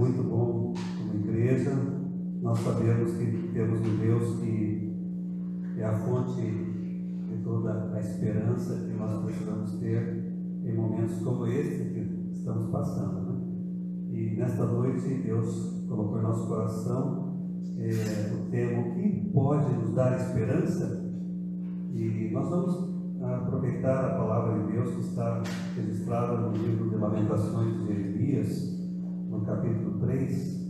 muito bom como igreja nós sabemos que temos um Deus que é a fonte de toda a esperança que nós precisamos ter em momentos como esse que estamos passando, né? E nesta noite Deus colocou em nosso coração o tema: o que pode nos dar esperança? E nós vamos aproveitar a palavra de Deus que está registrada no livro de Lamentações de Jeremias, no capítulo 3.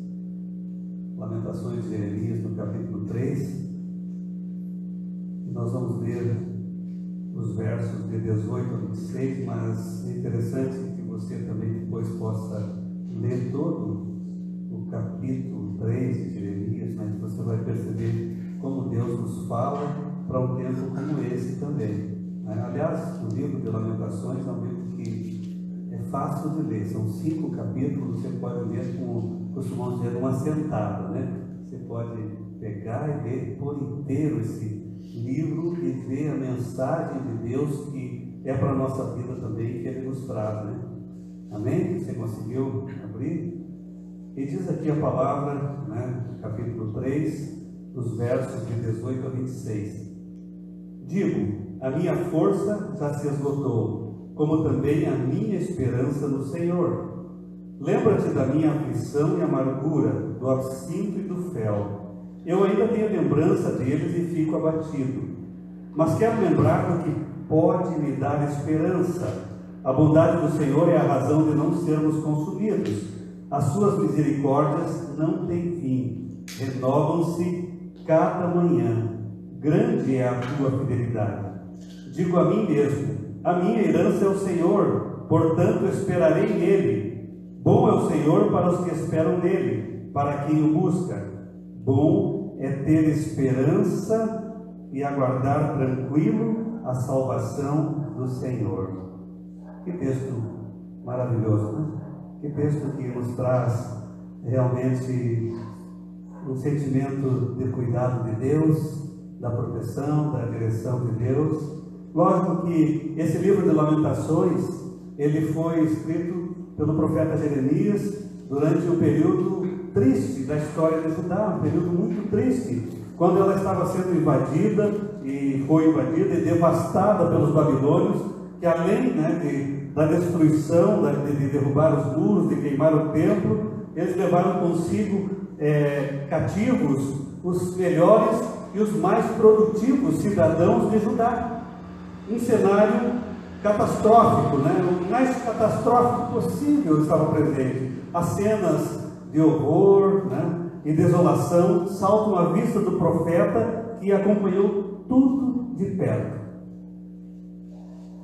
Lamentações de Jeremias, no capítulo 3. E nós vamos ler os versos de 18 a 26, mas é interessante que você também depois possa ler todo o capítulo 3 de Jeremias, mas você vai perceber como Deus nos fala para um tempo como esse também. Aliás, o livro de Lamentações é um livro que é fácil de ler, são 5 capítulos, você pode ler com, costumamos dizer, uma sentada, né? Você pode pegar e ler por inteiro esse livro e ver a mensagem de Deus que é para a nossa vida também, que Ele nos traz, né? Amém? Você conseguiu abrir? E diz aqui a palavra, né, capítulo 3, os versos de 18 a 26. Digo: a minha força já se esgotou, como também a minha esperança no Senhor. Lembra-te da minha aflição e amargura, do absinto e do fel. Eu ainda tenho lembrança deles e fico abatido. Mas quero lembrar do que pode me dar esperança. A bondade do Senhor é a razão de não sermos consumidos. As suas misericórdias não têm fim. Renovam-se cada manhã. Grande é a tua fidelidade. Digo a mim mesmo: a minha herança é o Senhor, portanto esperarei nele. Bom é o Senhor para os que esperam nele, para quem o busca. Bom é ter esperança e aguardar tranquilo a salvação do Senhor. Que texto maravilhoso, né? Que texto que nos traz realmente um sentimento de cuidado de Deus, da proteção, da direção de Deus. Lógico que esse livro de Lamentações, ele foi escrito pelo profeta Jeremias durante um período triste da história de Judá, um período muito triste, quando ela estava sendo invadida, e foi invadida e devastada pelos babilônios, que além, né, da destruição, de derrubar os muros, de queimar o templo, eles levaram consigo cativos os melhores e os mais produtivos cidadãos de Judá. Um cenário catastrófico, né? O mais catastrófico possível estava presente. As cenas de horror, né, e desolação saltam à vista do profeta, que acompanhou tudo de perto.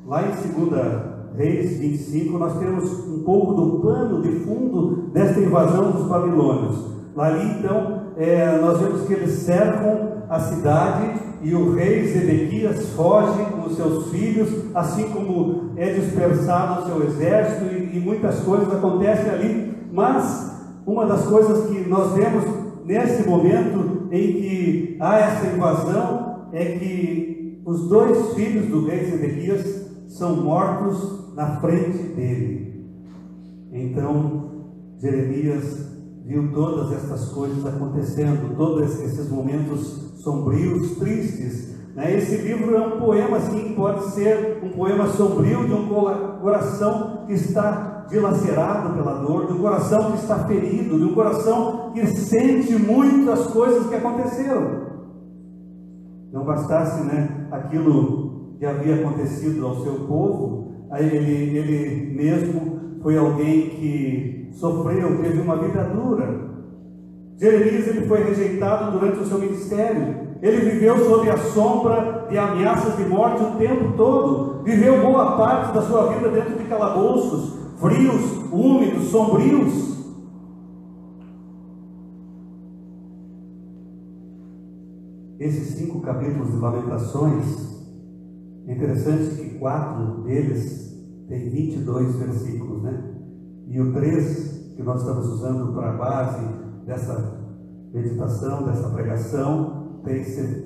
Lá em 2 Reis 25, nós temos um pouco do plano de fundo desta invasão dos babilônios. Lá ali, então, nós vemos que eles cercam a cidade e o rei Zedequias foge com os seus filhos, assim como é dispersado o seu exército, e muitas coisas acontecem ali. Mas uma das coisas que nós vemos nesse momento em que há essa invasão é que os 2 filhos do rei Zedequias são mortos na frente dele. Então Jeremias viu todas estas coisas acontecendo, todos esses momentos sombrios, tristes, né? Esse livro é um poema, sim, pode ser um poema sombrio de um coração que está dilacerado pela dor, de um coração que está ferido, de um coração que sente muito as coisas que aconteceram. Não bastasse, né, aquilo que havia acontecido ao seu povo, ele mesmo foi alguém que sofreu, teve uma vida dura. Jeremias, ele foi rejeitado durante o seu ministério. Ele viveu sob a sombra de ameaças de morte o tempo todo. Viveu boa parte da sua vida dentro de calabouços, frios, úmidos, sombrios. Esses 5 capítulos de Lamentações, é interessante que 4 deles têm 22 versículos, né? E o 3, que nós estamos usando para a base dessa meditação, dessa pregação,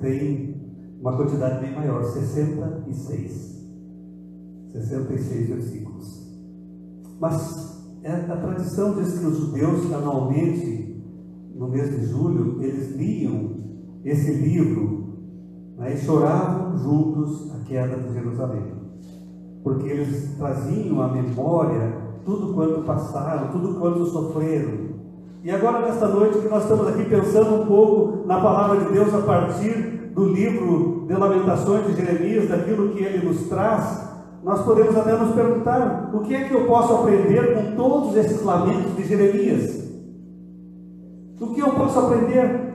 tem uma quantidade bem maior, 66 versículos. Mas a tradição diz que os judeus, anualmente, no mês de julho, eles liam esse livro, né, e choravam juntos a queda de Jerusalém, porque eles traziam à memória tudo quanto passaram, tudo quanto sofreram. E agora, nesta noite, que nós estamos aqui pensando um pouco na palavra de Deus a partir do livro de Lamentações de Jeremias, daquilo que ele nos traz, nós podemos até nos perguntar: o que é que eu posso aprender com todos esses lamentos de Jeremias? O que eu posso aprender?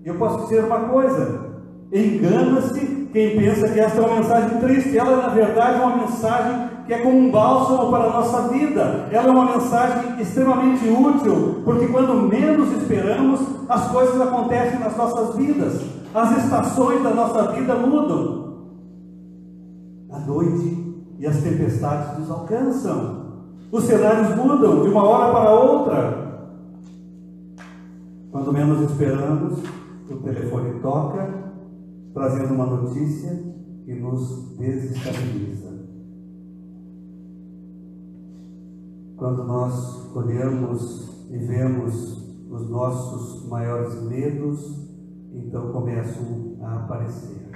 Eu posso dizer uma coisa: engana-se quem pensa que esta é uma mensagem triste. Ela, na verdade, é uma mensagem que é como um bálsamo para a nossa vida. Ela é uma mensagem extremamente útil, porque quando menos esperamos, as coisas acontecem nas nossas vidas. As estações da nossa vida mudam. A noite e as tempestades nos alcançam. Os cenários mudam de uma hora para outra. Quando menos esperamos, o telefone toca, trazendo uma notícia que nos desestabiliza. Quando nós olhamos e vemos os nossos maiores medos, então começam a aparecer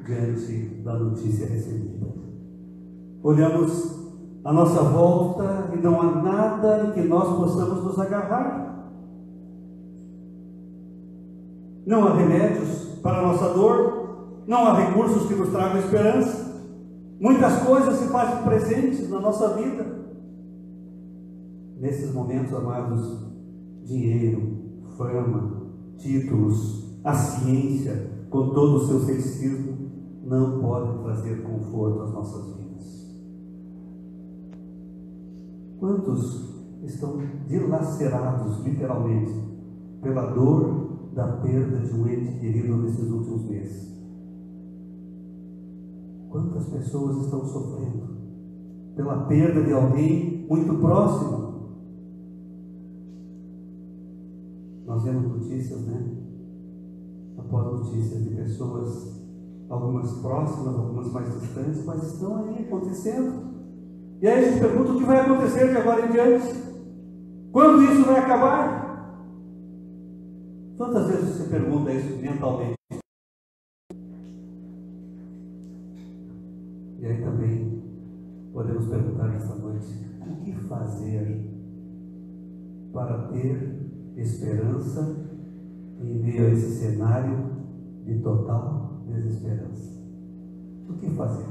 diante da notícia recebida. Olhamos à nossa volta e não há nada em que nós possamos nos agarrar. Não há remédios para a nossa dor, não há recursos que nos tragam esperança. Muitas coisas se fazem presentes na nossa vida. Nesses momentos, amados, dinheiro, fama, títulos, a ciência, com todo o seu ceticismo, não podem trazer conforto às nossas vidas. Quantos estão dilacerados, literalmente, pela dor da perda de um ente querido nesses últimos meses? Quantas pessoas estão sofrendo pela perda de alguém muito próximo? Nós vemos notícias, após notícias de pessoas, algumas próximas, algumas mais distantes, mas estão aí acontecendo. E aí a gente pergunta: o que vai acontecer de agora em diante? Quando isso vai acabar? Quantas vezes você pergunta isso mentalmente? E aí também podemos perguntar nesta noite: o que fazer para ter esperança em meio a esse cenário de total desesperança? O que fazer?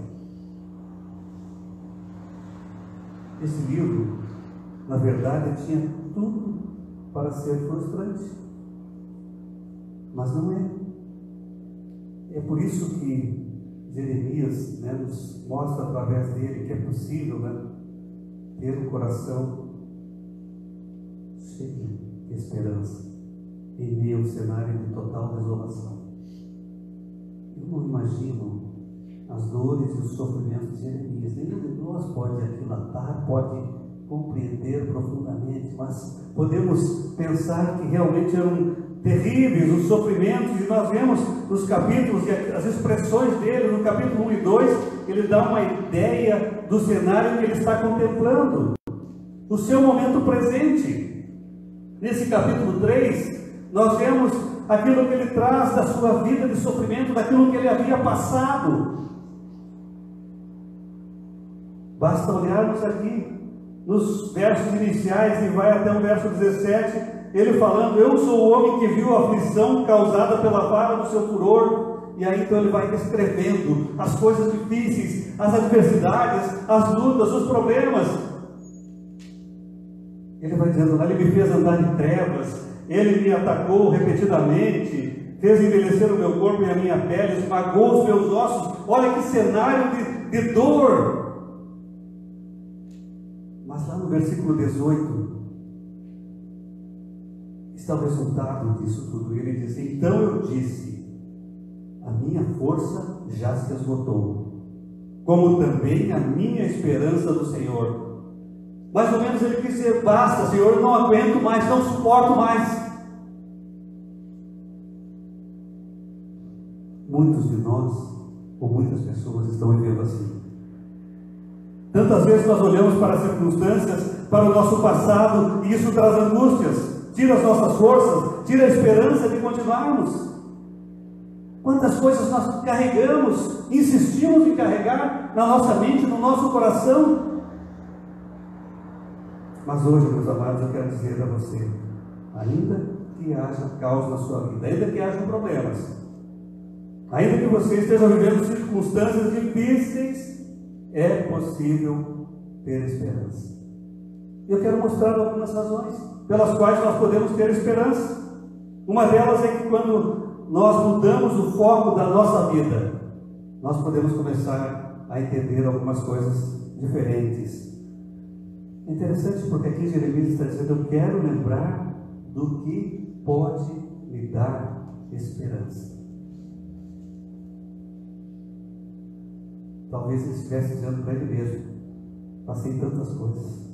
Esse livro, na verdade, tinha tudo para ser frustrante, mas não é. É por isso que Jeremias, nos mostra através dele que é possível, ter um coração cheio de esperança em meio a um cenário de total desolação. Eu não imagino as dores e os sofrimentos de Jeremias. Nenhum de nós pode aquilatar, pode compreender profundamente, mas podemos pensar que realmente eram terríveis os sofrimentos, e nós vemos nos capítulos e as expressões dele, no capítulo 1 e 2, ele dá uma ideia do cenário que ele está contemplando, o seu momento presente. Nesse capítulo 3, nós vemos aquilo que ele traz da sua vida de sofrimento, daquilo que ele havia passado. Basta olharmos aqui nos versos iniciais e vai até o verso 17, ele falando: eu sou o homem que viu a aflição causada pela vara do seu furor. E aí então ele vai descrevendo as coisas difíceis, as adversidades, as lutas, os problemas. Ele vai dizendo: ele me fez andar em trevas, ele me atacou repetidamente, fez envelhecer o meu corpo e a minha pele, esmagou os meus ossos. Olha que cenário de dor. Mas lá no versículo 18 está o resultado disso tudo. Ele diz: então eu disse, a minha força já se esgotou, como também a minha esperança do Senhor. Mais ou menos ele quis dizer: basta, Senhor, eu não aguento mais, não suporto mais. Muitos de nós, ou muitas pessoas, estão vivendo assim. Tantas vezes nós olhamos para as circunstâncias, para o nosso passado, e isso traz angústias, tira as nossas forças, tira a esperança de continuarmos. Quantas coisas nós carregamos, insistimos em carregar na nossa mente, no nosso coração. Mas hoje, meus amados, eu quero dizer a você, ainda que haja caos na sua vida, ainda que haja problemas, ainda que você esteja vivendo circunstâncias difíceis, é possível ter esperança. Eu quero mostrar algumas razões pelas quais nós podemos ter esperança. Uma delas é que quando nós mudamos o foco da nossa vida, nós podemos começar a entender algumas coisas diferentes. É interessante porque aqui Jeremias está dizendo: eu quero lembrar do que pode me dar esperança. Talvez ele estivesse dizendo para ele mesmo: passei tantas coisas,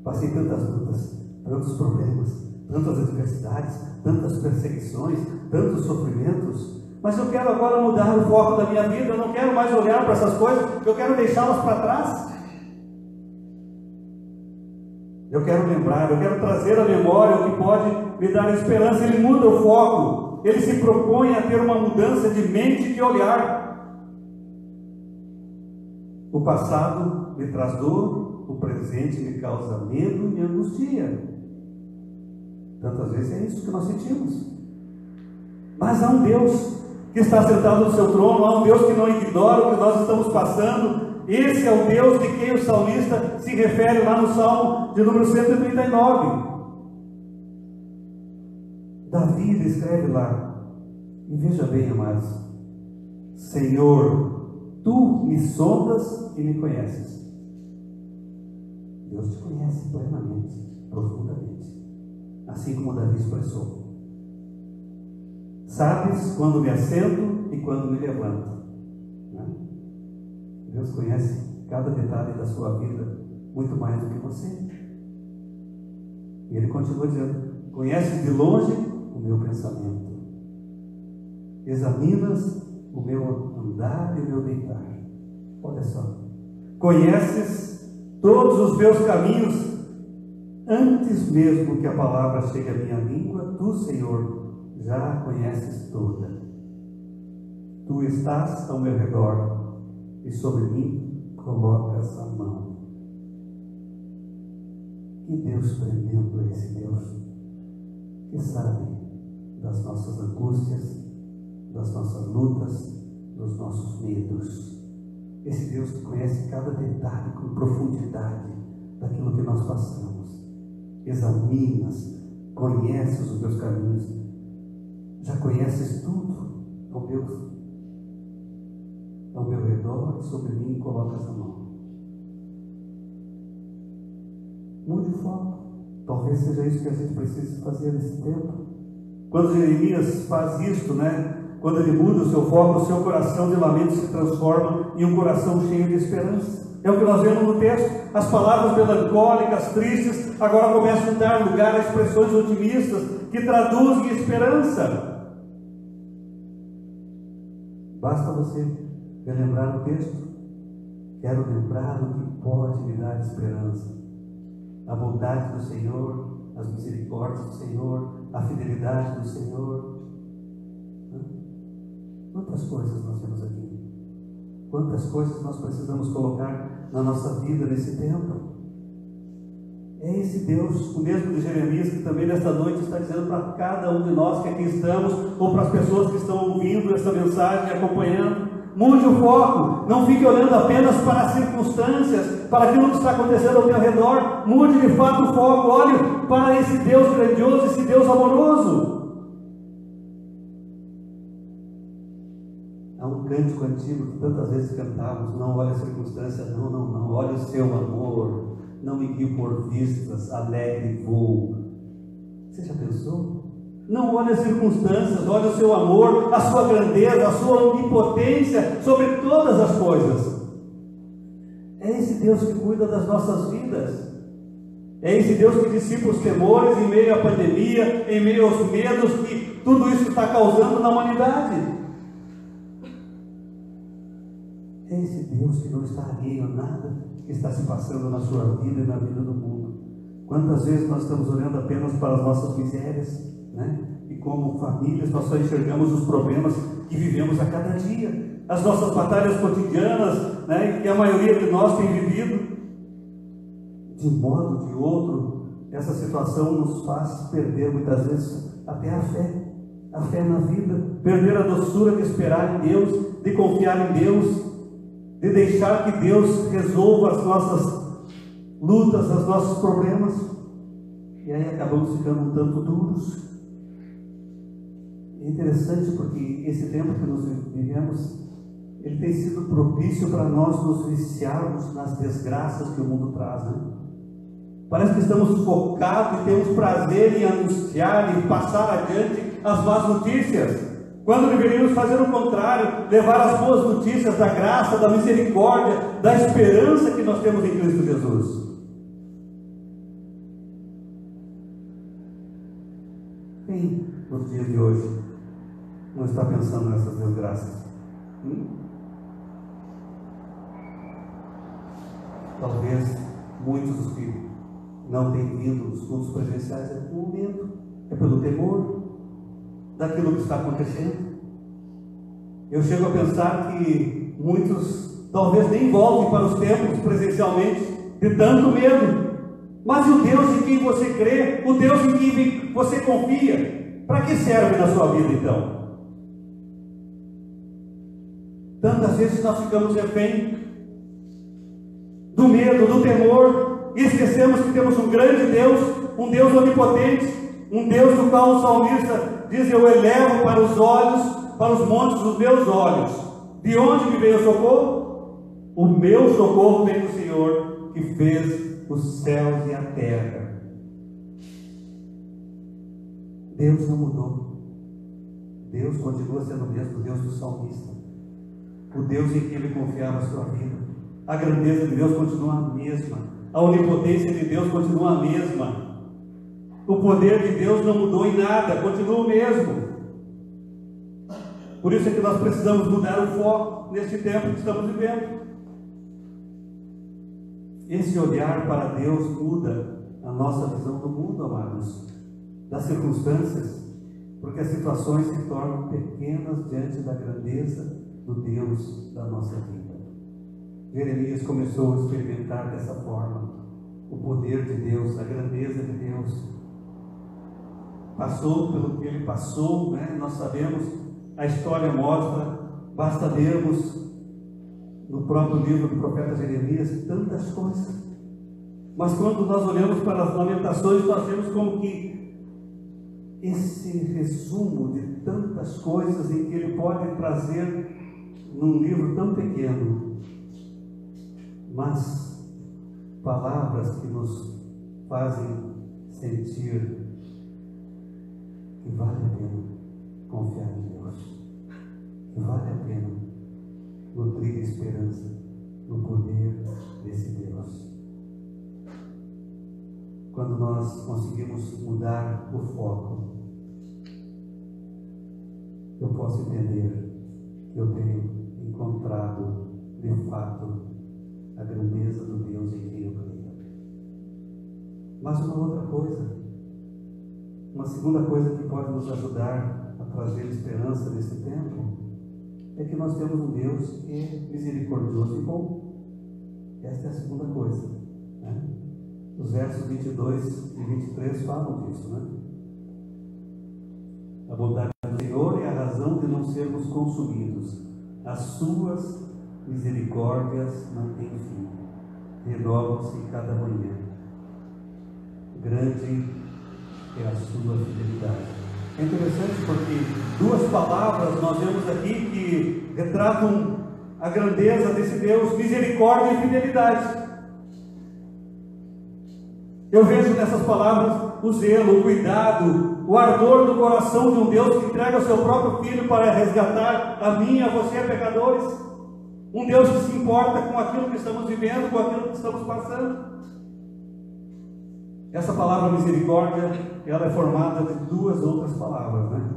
passei tantas lutas, tantos problemas, tantas adversidades, tantas perseguições, tantos sofrimentos, mas eu quero agora mudar o foco da minha vida. Eu não quero mais olhar para essas coisas, eu quero deixá-las para trás. Eu quero lembrar, eu quero trazer à memória o que pode me dar esperança. Ele muda o foco, ele se propõe a ter uma mudança de mente e de olhar. O passado me traz dor, o presente me causa medo e angústia. Tantas vezes é isso que nós sentimos. Mas há um Deus que está sentado no seu trono, há um Deus que não ignora o que nós estamos passando. Esse é o Deus de quem o salmista se refere lá no Salmo de número 139. Davi escreve lá, e veja bem, amados: Senhor, Tu me sondas e me conheces. Deus te conhece plenamente, profundamente, assim como Davi expressou. Sabes quando me assento e quando me levanto. Deus conhece cada detalhe da sua vida muito mais do que você. E ele continua dizendo: conheces de longe o meu pensamento, examinas o meu andar e o meu deitar. Olha só, conheces todos os meus caminhos, antes mesmo que a palavra chegue à minha língua, Tu, Senhor, já a conheces toda. Tu estás ao meu redor e sobre mim colocas a mão. Que Deus tremendo é esse Deus, que sabe das nossas angústias, das nossas lutas, dos nossos medos. Esse Deus que conhece cada detalhe com profundidade daquilo que nós passamos. Examinas, conheces os meus caminhos, já conheces tudo ao meu redor, sobre mim colocas a mão. Mude o foco. Talvez seja isso que a gente precisa fazer nesse tempo. Quando Jeremias faz isto, quando ele muda o seu foco, o seu coração de lamento se transforma em um coração cheio de esperança. É o que nós vemos no texto. As palavras melancólicas, tristes, agora começam a dar lugar a expressões otimistas que traduzem esperança. Basta você relembrar o texto. Quero lembrar o que pode me dar esperança: a bondade do Senhor, as misericórdias do Senhor, a fidelidade do Senhor. Quantas coisas nós temos aqui, quantas coisas nós precisamos colocar na nossa vida nesse tempo. É esse Deus, o mesmo de Jeremias, que também nesta noite está dizendo para cada um de nós que aqui estamos, ou para as pessoas que estão ouvindo essa mensagem e acompanhando: mude o foco, não fique olhando apenas para as circunstâncias, para aquilo que está acontecendo ao teu redor. Mude de fato o foco, olhe para esse Deus grandioso, esse Deus amoroso. Há um cântico antigo que tantas vezes cantávamos: não olhe a circunstância, não, olhe o seu amor, não me guie por vistas, alegre voo. Você já pensou? Não olhe as circunstâncias, olhe o seu amor, a sua grandeza, a sua onipotência sobre todas as coisas. É esse Deus que cuida das nossas vidas. É esse Deus que dissipa os temores em meio à pandemia, em meio aos medos que tudo isso está causando na humanidade. É esse Deus que não está alheio a nada que está se passando na sua vida e na vida do mundo. Quantas vezes nós estamos olhando apenas para as nossas misérias, né? E como famílias nós só enxergamos os problemas que vivemos a cada dia, as nossas batalhas cotidianas, né? Que a maioria de nós tem vivido. De um modo ou de outro, essa situação nos faz perder muitas vezes até a fé na vida, perder a doçura de esperar em Deus, de confiar em Deus, de deixar que Deus resolva as nossas lutas, os nossos problemas, e aí acabamos ficando um tanto duros. É interessante porque esse tempo que nós vivemos, ele tem sido propício para nós nos viciarmos nas desgraças que o mundo traz, né? Parece que estamos focados e temos prazer em anunciar e passar adiante as más notícias, quando deveríamos fazer o contrário, levar as boas notícias da graça, da misericórdia, da esperança que nós temos em Cristo Jesus. Quem nos dias de hoje não está pensando nessas desgraças? Talvez muitos dos que não têm vindo dos cultos presenciais é pelo medo, é pelo temor daquilo que está acontecendo. Eu chego a pensar que muitos talvez nem voltem para os templos presencialmente de tanto medo. Mas o Deus em quem você crê, o Deus em quem você confia, para que serve na sua vida então? Tantas vezes nós ficamos refém do medo, do temor, e esquecemos que temos um grande Deus, um Deus onipotente, um Deus do qual o salmista diz: eu elevo para os olhos, para os montes dos meus olhos. De onde me veio o socorro? O meu socorro vem do Senhor, que fez os céus e a terra. Deus não mudou. Deus continua sendo o mesmo Deus do salmista, o Deus em quem ele confiava a sua vida. A grandeza de Deus continua a mesma, a onipotência de Deus continua a mesma, o poder de Deus não mudou em nada, continua o mesmo. Por isso é que nós precisamos mudar o foco neste tempo que estamos vivendo. Esse olhar para Deus muda a nossa visão do mundo, amados, das circunstâncias, porque as situações se tornam pequenas diante da grandeza do Deus da nossa vida. Jeremias começou a experimentar dessa forma o poder de Deus, a grandeza de Deus. Passou pelo que ele passou, né? Nós sabemos, a história mostra, basta lermos no próprio livro do profeta Jeremias tantas coisas. Mas quando nós olhamos para as lamentações, nós vemos como que esse resumo de tantas coisas em que ele pode trazer num livro tão pequeno, mas palavras que nos fazem sentir que vale a pena confiar em Deus, que vale a pena nutrir esperança no poder desse Deus. Quando nós conseguimos mudar o foco, eu posso entender que eu tenho encontrado de fato a grandeza do Deus em quem eu creio. Mas uma outra coisa, uma segunda coisa que pode nos ajudar a trazer esperança nesse tempo, é que nós temos um Deus que é misericordioso e bom. Esta é a segunda coisa, né? Os versos 22 e 23 falam disso, né? A bondade do Senhor é a razão de não sermos consumidos. As suas misericórdias não têm fim, renovam-se cada manhã. Grande é a sua fidelidade. É interessante porque duas palavras nós vemos aqui que retratam a grandeza desse Deus: misericórdia e fidelidade. Eu vejo nessas palavras o zelo, o cuidado, o ardor do coração de um Deus que entrega o seu próprio Filho para resgatar a mim e a você, pecadores. Um Deus que se importa com aquilo que estamos vivendo, com aquilo que estamos passando. Essa palavra misericórdia, ela é formada de duas outras palavras, né?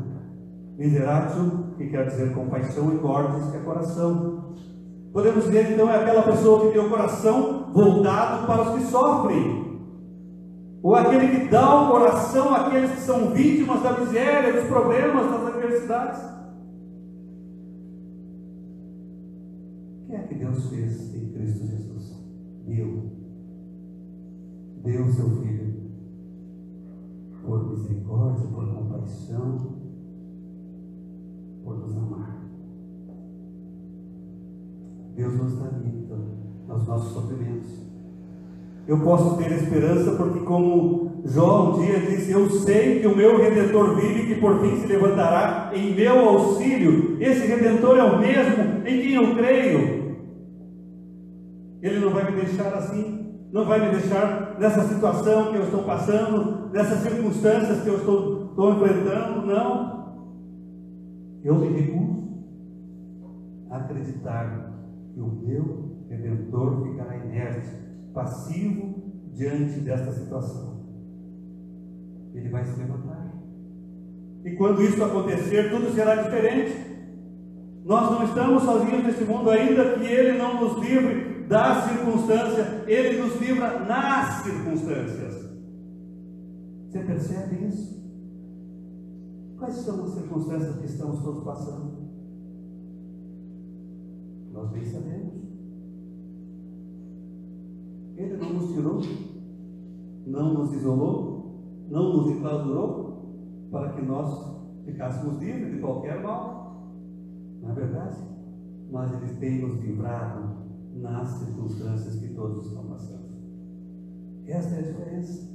Miseratio, que quer dizer compaixão, e cordis, que é coração. Podemos dizer, então, é aquela pessoa que tem o coração voltado para os que sofrem, ou aquele que dá o coração àqueles que são vítimas da miséria, dos problemas, das adversidades. O que é que Deus fez em Cristo Jesus? Deu o seu Filho por misericórdia, por compaixão, por nos amar. Deus não está ali nos nossos sofrimentos. Eu posso ter esperança porque, como Jó um dia disse, eu sei que o meu Redentor vive e que por fim se levantará em meu auxílio. Esse Redentor é o mesmo em quem eu creio. Ele não vai me deixar assim, não vai me deixar nessa situação que eu estou passando, nessas circunstâncias que eu estou enfrentando, não. Eu me recuso a acreditar que o meu Redentor ficará inerte, passivo diante desta situação. Ele vai se levantar. E quando isso acontecer, tudo será diferente. Nós não estamos sozinhos nesse mundo, ainda que Ele não nos livre da circunstância, Ele nos livra nas circunstâncias. Você percebe isso? Quais são as circunstâncias que estamos todos passando? Nós bem sabemos. Ele não nos tirou, não nos isolou, não nos enclausurou para que nós ficássemos livres de qualquer mal. Não é verdade? Mas Ele tem nos livrado nas circunstâncias que todos estão passando. Esta é a diferença.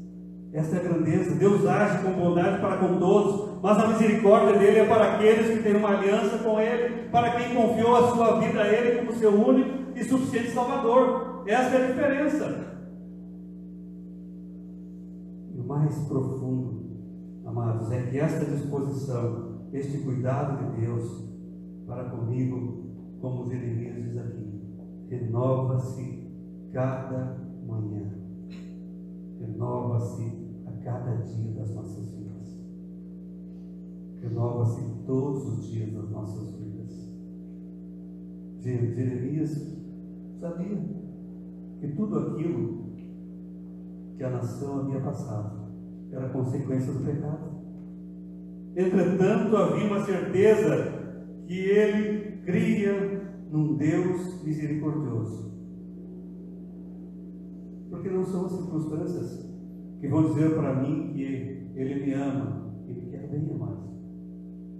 Esta é a grandeza. Deus age com bondade para com todos, mas a misericórdia dele é para aqueles que têm uma aliança com Ele, para quem confiou a sua vida a Ele como seu único e suficiente Salvador. Esta é a diferença. E o mais profundo, amados, é que esta disposição, este cuidado de Deus para comigo, como Jeremias diz aqui, renova-se cada manhã, renova-se a cada dia das nossas vidas, renova-se todos os dias das nossas vidas. Jeremias sabia que tudo aquilo que a nação havia passado era consequência do pecado. Entretanto, havia uma certeza que ele cria num Deus misericordioso. Porque não são as circunstâncias que vão dizer para mim que Ele me ama, Ele quer bem amado.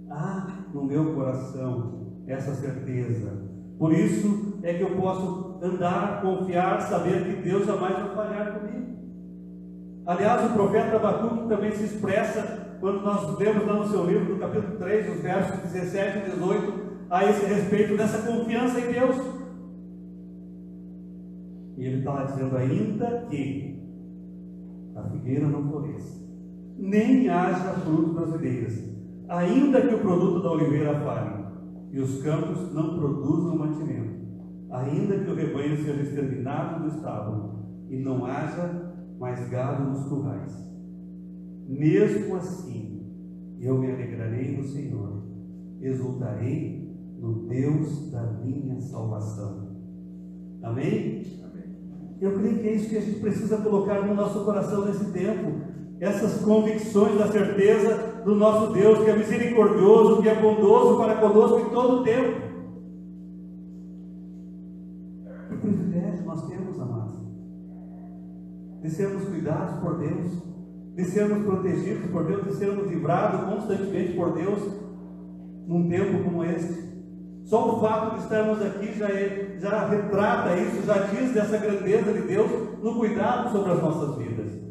Há no meu coração essa certeza. Por isso é que eu posso andar, confiar, saber que Deus jamais vai falhar comigo. Aliás, o profeta Abacuque também se expressa quando nós lemos lá no seu livro, no capítulo 3, os versos 17 e 18, a esse respeito dessa confiança em Deus. E ele está lá dizendo, ainda que a figueira não floresça, nem haja fruto das videiras, ainda que o produto da oliveira falhe, e os campos não produzam mantimento, ainda que o rebanho seja exterminado do estábulo, e não haja mais gado nos currais, mesmo assim eu me alegrarei no Senhor, exultarei no Deus da minha salvação. Amém? Amém? Eu creio que é isso que a gente precisa colocar no nosso coração nesse tempo, essas convicções da certeza do nosso Deus, que é misericordioso, que é bondoso para conosco em todo o tempo. Que privilégio nós temos, amados, de sermos cuidados por Deus, de sermos protegidos por Deus, de sermos livrados constantemente por Deus, num tempo como este. Só o fato de estarmos aqui já retrata isso, já diz dessa grandeza de Deus no cuidado sobre as nossas vidas.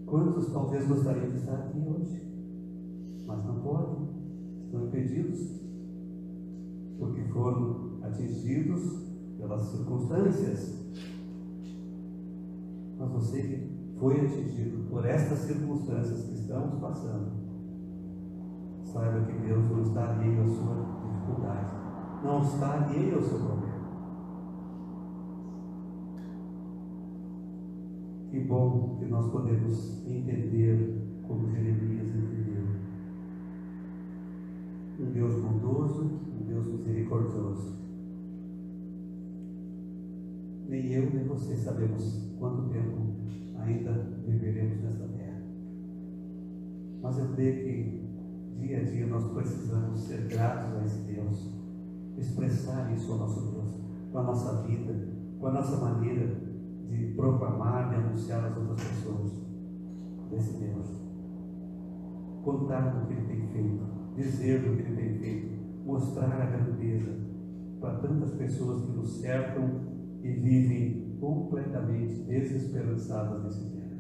Quantos talvez gostariam de estar aqui hoje, mas não podem, estão impedidos, porque foram atingidos pelas circunstâncias. Mas você que foi atingido por estas circunstâncias que estamos passando, saiba que Deus não está alheio à sua dificuldade, não está alheio ao seu problema. Que bom que nós podemos entender como Jeremias entendeu. um Deus bondoso, um Deus misericordioso. Nem eu nem você sabemos quanto tempo ainda viveremos nesta terra. Mas eu creio que dia a dia nós precisamos ser gratos a esse Deus, expressar isso ao nosso Deus, com a nossa vida, com a nossa maneira de proclamar, de anunciar às outras pessoas desse Deus. Contar do que Ele tem feito, dizer do que Ele tem feito, mostrar a grandeza para tantas pessoas que nos cercam e vivem completamente desesperançadas nesse tempo.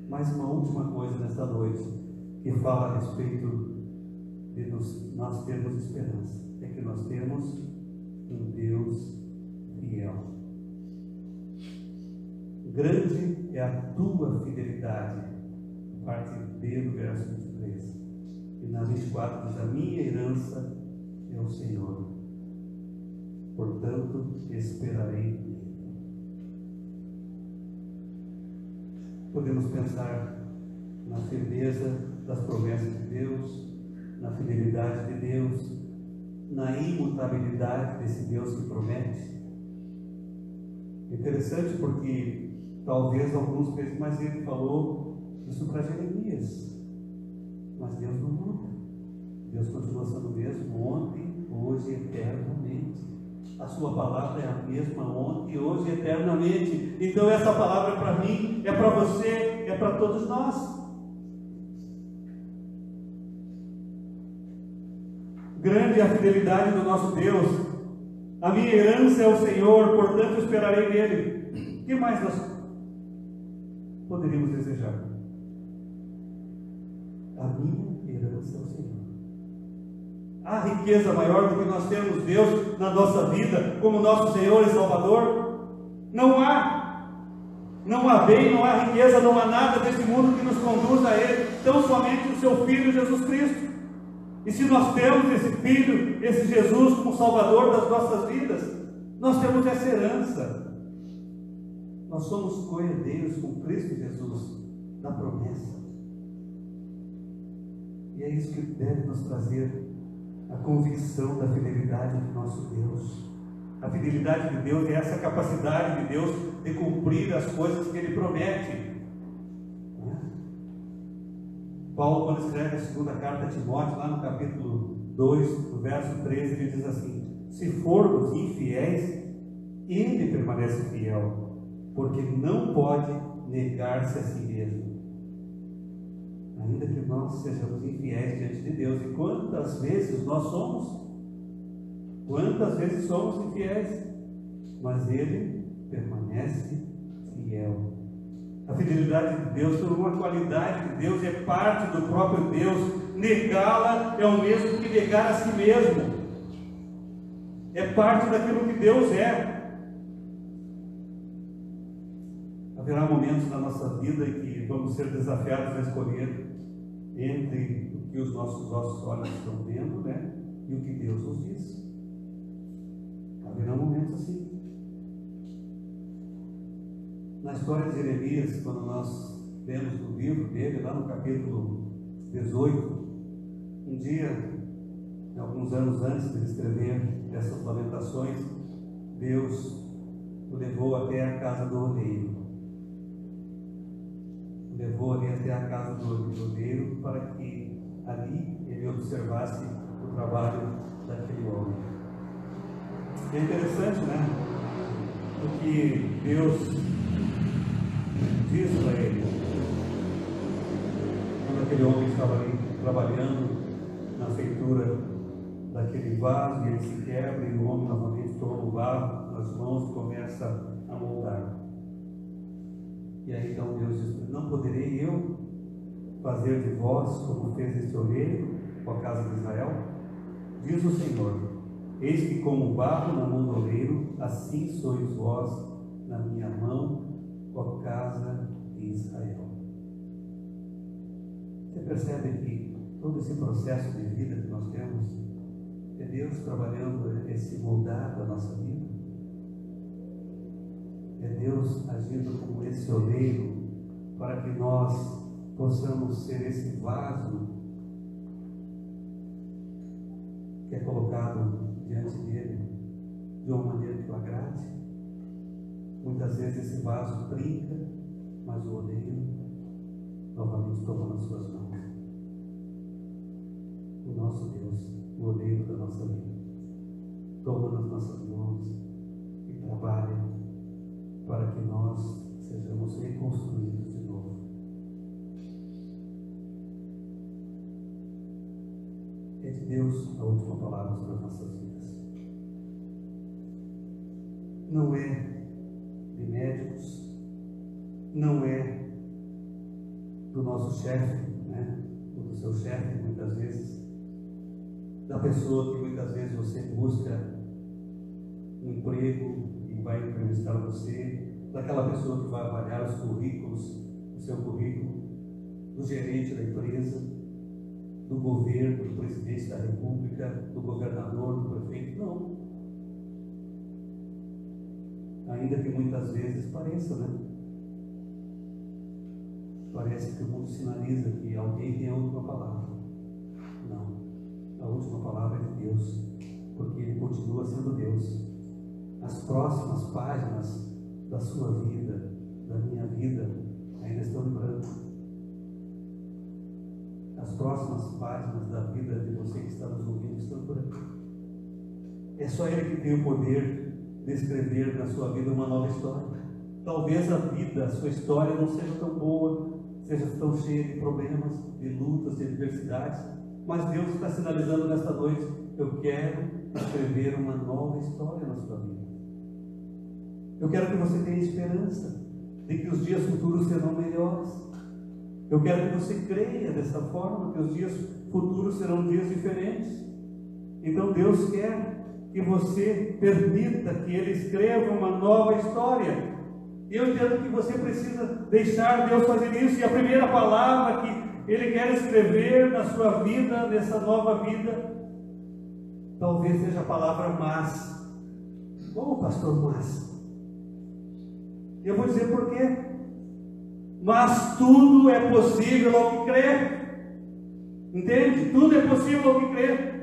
Mais uma última coisa nesta noite, que fala a respeito de nós termos esperança, é que nós temos um Deus fiel. Grande é a tua fidelidade, parte B do verso 23. E na 24 diz: a minha herança é o Senhor, portanto esperarei nele. Podemos pensar na firmeza das promessas de Deus, na fidelidade de Deus, na imutabilidade desse Deus que promete. Interessante porque talvez alguns pensem, mas ele falou isso para Jeremias. Mas Deus não muda. Deus continua sendo o mesmo ontem, hoje e eternamente. A sua palavra é a mesma ontem, hoje e eternamente. Então essa palavra é para mim, é para você, é para todos nós. Grande é a fidelidade do nosso Deus. A minha herança é o Senhor, portanto esperarei nele. O que mais nós poderíamos desejar? A minha herança é o Senhor. Há riqueza maior do que nós temos Deus na nossa vida como nosso Senhor e Salvador? Não há. Não há bem, não há riqueza, não há nada desse mundo que nos conduza a Ele, tão somente o seu Filho Jesus Cristo. E se nós temos esse Filho, esse Jesus como Salvador das nossas vidas, nós temos essa herança. Nós somos coerdeiros com Cristo Jesus da promessa. E é isso que deve nos trazer a convicção da fidelidade do nosso Deus. A fidelidade de Deus é essa capacidade de Deus de cumprir as coisas que Ele promete. Paulo, quando escreve a segunda carta a Timóteo, lá no capítulo 2, no verso 13, ele diz assim: se formos infiéis, Ele permanece fiel, porque não pode negar-se a si mesmo. Ainda que nós sejamos infiéis diante de Deus, e quantas vezes nós somos? Quantas vezes somos infiéis? Mas Ele permanece fiel. A fidelidade de Deus, por uma qualidade de Deus, é parte do próprio Deus. Negá-la é o mesmo que negar a si mesmo. É parte daquilo que Deus é. Haverá momentos na nossa vida em que vamos ser desafiados a escolher entre o que os nossos olhos estão vendo, né, e o que Deus nos diz. Haverá momentos assim. Na história de Jeremias, quando nós lemos o livro dele, lá no capítulo 18, um dia, alguns anos antes de escrever essas lamentações, Deus o levou até a casa do oleiro. O levou ali até a casa do oleiro para que ali ele observasse o trabalho daquele homem. É interessante, né? O que Deus diz para ele, quando aquele homem estava ali trabalhando na feitura daquele vaso, e ele se quebra, e o homem novamente toma o barro nas mãos e começa a moldar. E aí então Deus diz: não poderei eu fazer de vós como fez este oleiro com a casa de Israel? Diz o Senhor: eis que como o barro na mão do oleiro, assim sois vós na minha mão, a casa de Israel. Você percebe que todo esse processo de vida que nós temos é Deus trabalhando esse moldar da nossa vida? É Deus agindo como esse oleiro para que nós possamos ser esse vaso que é colocado diante dele de uma maneira que o agrade. Muitas vezes esse vaso brinca, mas o oleiro novamente toma nas suas mãos. O nosso Deus, o oleiro da nossa vida, toma nas nossas mãos e trabalha para que nós sejamos reconstruídos de novo. É de Deus a última palavra sobre as nossas vidas. Não é de médicos, não é do nosso chefe, né? Ou do seu chefe, muitas vezes, da pessoa que muitas vezes você busca um emprego e vai entrevistar você, daquela pessoa que vai avaliar os currículos, o seu currículo, do gerente da empresa, do governo, do presidente da república, do governador, do prefeito. Não. Ainda que muitas vezes pareça, né? Parece que o mundo sinaliza que alguém tem a última palavra. Não. A última palavra é de Deus, porque Ele continua sendo Deus. As próximas páginas da sua vida, da minha vida, ainda estão em branco. As próximas páginas da vida de você que está nos ouvindo estão em branco. É só Ele que tem o poder de escrever na sua vida uma nova história. Talvez a vida, a sua história não seja tão boa, seja tão cheia de problemas, de lutas, de adversidades, mas Deus está sinalizando nesta noite: eu quero escrever uma nova história na sua vida. Eu quero que você tenha esperança de que os dias futuros serão melhores. Eu quero que você creia dessa forma, que os dias futuros serão dias diferentes. Então Deus quer que você permita que Ele escreva uma nova história. E eu entendo que você precisa deixar Deus fazer isso. E a primeira palavra que Ele quer escrever na sua vida, nessa nova vida, talvez seja a palavra mas. Como, pastor, mas? Eu vou dizer por quê. Mas tudo é possível ao que crer. Entende? Tudo é possível ao que crer.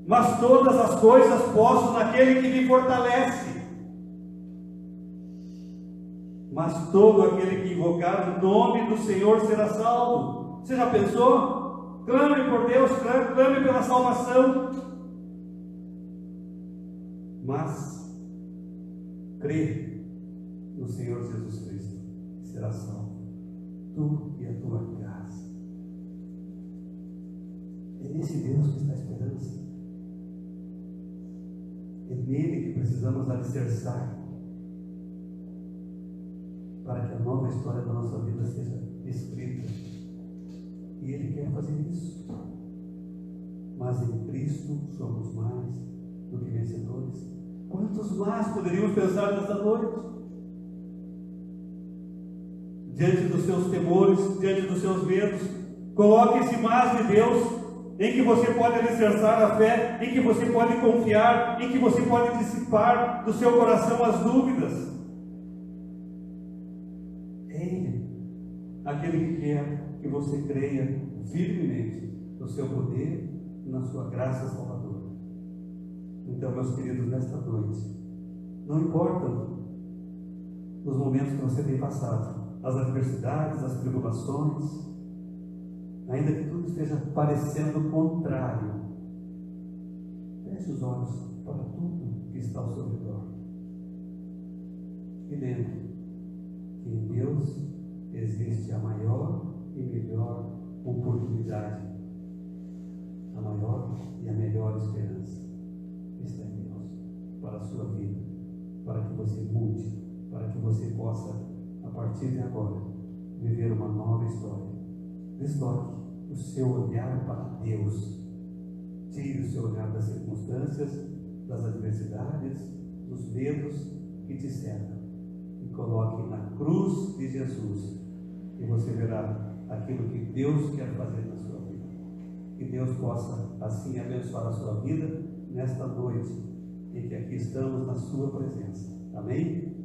Mas todas as coisas posso naquele que me fortalece. Mas todo aquele que invocar o nome do Senhor será salvo. Você já pensou? Clame por Deus, clame pela salvação. Mas crê no Senhor Jesus Cristo, que será salvo, tu e a tua casa. É nesse Deus que está a esperança. É nele que precisamos alicerçar para que a nova história da nossa vida seja escrita. E Ele quer fazer isso. Mas em Cristo somos mais do que vencedores. Quantos mais poderíamos pensar nessa noite? Diante dos seus temores, diante dos seus medos, coloque esse mais de Deus, em que você pode alicerçar a fé, em que você pode confiar, em que você pode dissipar do seu coração as dúvidas. É Ele, aquele que quer que você creia firmemente no seu poder e na sua graça salvadora. Então, meus queridos, nesta noite, não importa os momentos que você tem passado, as adversidades, as tribulações, ainda que tudo esteja parecendo contrário, feche os olhos para tudo que está ao seu redor e lembre que em Deus existe a maior e melhor oportunidade, a maior e a melhor esperança está em Deus para a sua vida, para que você mude, para que você possa, a partir de agora, viver uma nova história. Desloque o seu olhar para Deus. Tire o seu olhar das circunstâncias, das adversidades, dos medos que te cercam e coloque na cruz de Jesus, e você verá aquilo que Deus quer fazer na sua vida. Que Deus possa assim abençoar a sua vida nesta noite em que aqui estamos na sua presença. Amém?